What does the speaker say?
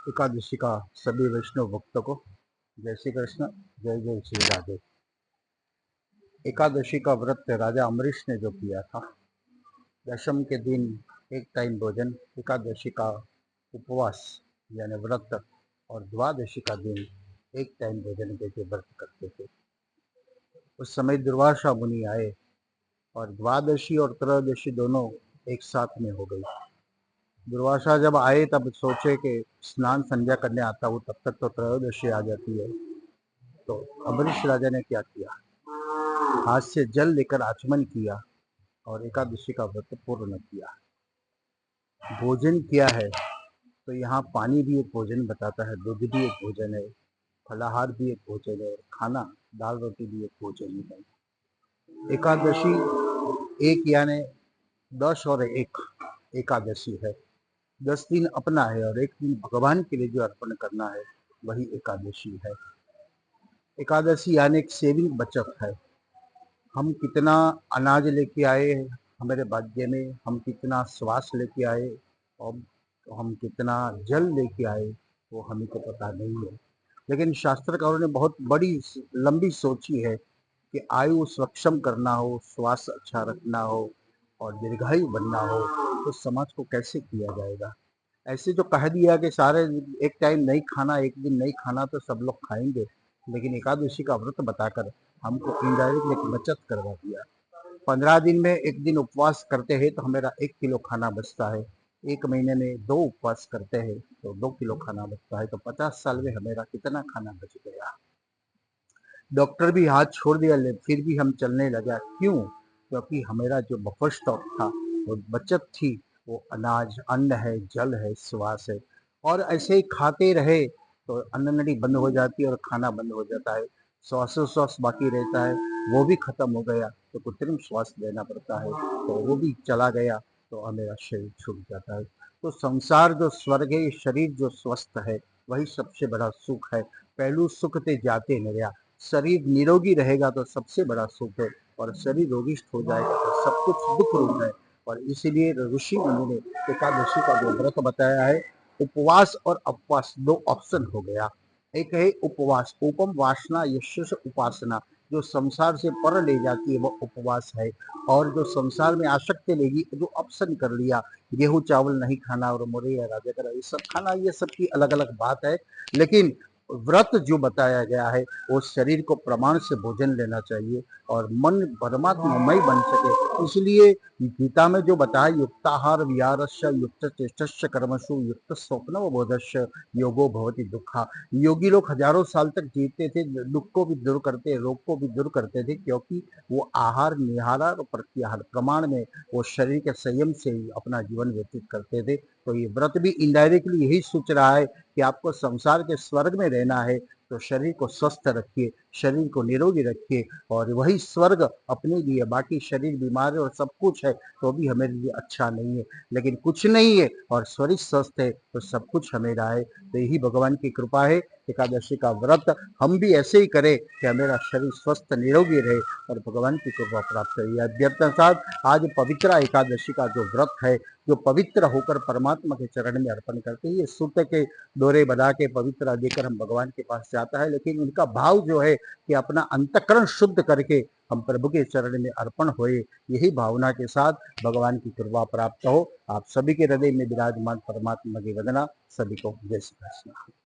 एकादशी का सभी वैष्णव भक्तों को जय श्री कृष्ण, जय जय श्री राधे। एकादशी का व्रत राजा अमरीश ने जो किया था, दशम के दिन एक टाइम भोजन, एकादशी का उपवास यानी व्रत और द्वादशी का दिन एक टाइम भोजन के व्रत करते थे। उस समय दुर्वासा मुनि आए और द्वादशी और त्रयोदशी दोनों एक साथ में हो गई। दुर्वासा जब आए तब सोचे कि स्नान संध्या करने आता हूँ, तब तक तो त्रयोदशी आ जाती है। तो अमरीश राजा ने क्या किया, हाथ से जल लेकर आचमन किया और एकादशी का व्रत पूर्ण किया। भोजन किया है तो यहाँ पानी भी एक भोजन बताता है, दूध भी एक भोजन है, फलाहार भी एक भोजन है, खाना दाल रोटी भी एक भोजन है। एकादशी एक यानी 10 और 1 एकादशी है। 10 दिन अपना है और एक दिन भगवान के लिए जो अर्पण करना है वही एकादशी है। एकादशी यानी एक सेविंग बचत है। हम कितना अनाज लेके आए हमारे भाग्य में, हम कितना श्वास लेके आए और हम कितना जल लेके आए वो हमें को पता नहीं है। लेकिन शास्त्रकारों ने बहुत बड़ी लंबी सोची है कि आयु सक्षम करना हो, श्वास अच्छा रखना हो और दीर्घायु बनना हो तो समाज को कैसे किया जाएगा। ऐसे जो कह दिया कि सारे एक टाइम नहीं खाना, एक दिन नहीं खाना तो सब लोग खाएंगे, लेकिन एकादशी का व्रत बताकर हमको इनडायरेक्टली एक बचत करवा दिया। 15 दिन में एक दिन उपवास करते हैं तो हमारा 1 किलो खाना बचता है। एक महीने में 2 उपवास करते हैं तो 2 किलो खाना बचता है। तो 50 साल में हमारा कितना खाना बच गया। डॉक्टर भी हाथ छोड़ दिया, ले फिर भी हम चलने लगा। क्यों? क्योंकि हमारा जो बफर स्टॉक था, वो बचत थी, वो अनाज, अन्न है, जल है, श्वास है। और ऐसे ही खाते रहे तो अन्न नली बंद हो जाती है और खाना बंद हो जाता है। श्वासोश्वास बाकी रहता है, वो भी खत्म हो गया तो कृत्रिम श्वास लेना पड़ता है, तो वो भी चला गया तो मेरा शरीर छूट जाता है। तो संसार जो स्वर्ग है, शरीर जो स्वस्थ है वही सबसे बड़ा सुख है। पहलू सुख ते जाते मेरा, शरीर निरोगी रहेगा तो सबसे बड़ा सुख है और शरीर रोगिष्ठ हो जाएगा तो सब कुछ दुख रूप है। और इसीलिए ऋषि मुनि ने एकादशी का जो व्रत बताया है, उपवास और अपवास 2 ऑप्शन हो गया। एक है उपवास, उपम वासना यश उपासना, जो संसार से पर ले जाती है वो उपवास है। और जो संसार में आसक्ति लेगी, जो ऑप्शन कर लिया, गेहूं चावल नहीं खाना और मुरैया राजा करा ये सब खाना, ये सब की अलग अलग बात है। लेकिन व्रत जो बताया गया है वो शरीर को प्रमाण से भोजन लेना चाहिए और मन परमात्मामय बन सके। इसलिए गीता में जो बताया, युक्ताहार विहारस्य युक्त चेष्टस्य कर्मसु युक्त स्वप्न बोधस्य योगो भवति दुखा। योगी लोग हजारों साल तक जीते थे, दुख को भी दूर करते, रोग को भी दूर करते थे, क्योंकि वो आहार निहार और प्रत्याहार प्रमाण में वो शरीर के संयम से ही अपना जीवन व्यतीत करते थे। तो ये व्रत भी इनडायरेक्टली यही सोच रहा है कि आपको संसार के स्वर्ग में रहना है तो शरीर को स्वस्थ रखिए, शरीर को निरोगी रखिए और वही स्वर्ग अपने लिए। बाकी शरीर बीमार है और सब कुछ है तो भी हमारे लिए अच्छा नहीं है, लेकिन कुछ नहीं है और शरीर स्वस्थ है तो सब कुछ हमेरा है। तो यही भगवान की कृपा है। एकादशी का व्रत हम भी ऐसे ही करें कि हमारा शरीर स्वस्थ निरोगी रहे और भगवान की कृपा प्राप्त करिए। अभ्यर्थना साथ आज पवित्र एकादशी का जो व्रत है, जो पवित्र होकर परमात्मा के चरण में अर्पण करते हैं, ये सूत्र के डोरे बना के पवित्र देकर हम भगवान के पास जाता है, लेकिन उनका भाव जो है कि अपना अंतकरण शुद्ध करके हम प्रभु के चरण में अर्पण होए, यही भावना के साथ भगवान की कृपा प्राप्त हो। आप सभी के हृदय में विराजमान परमात्मा की वंदना। सभी को जय श्री कृष्ण।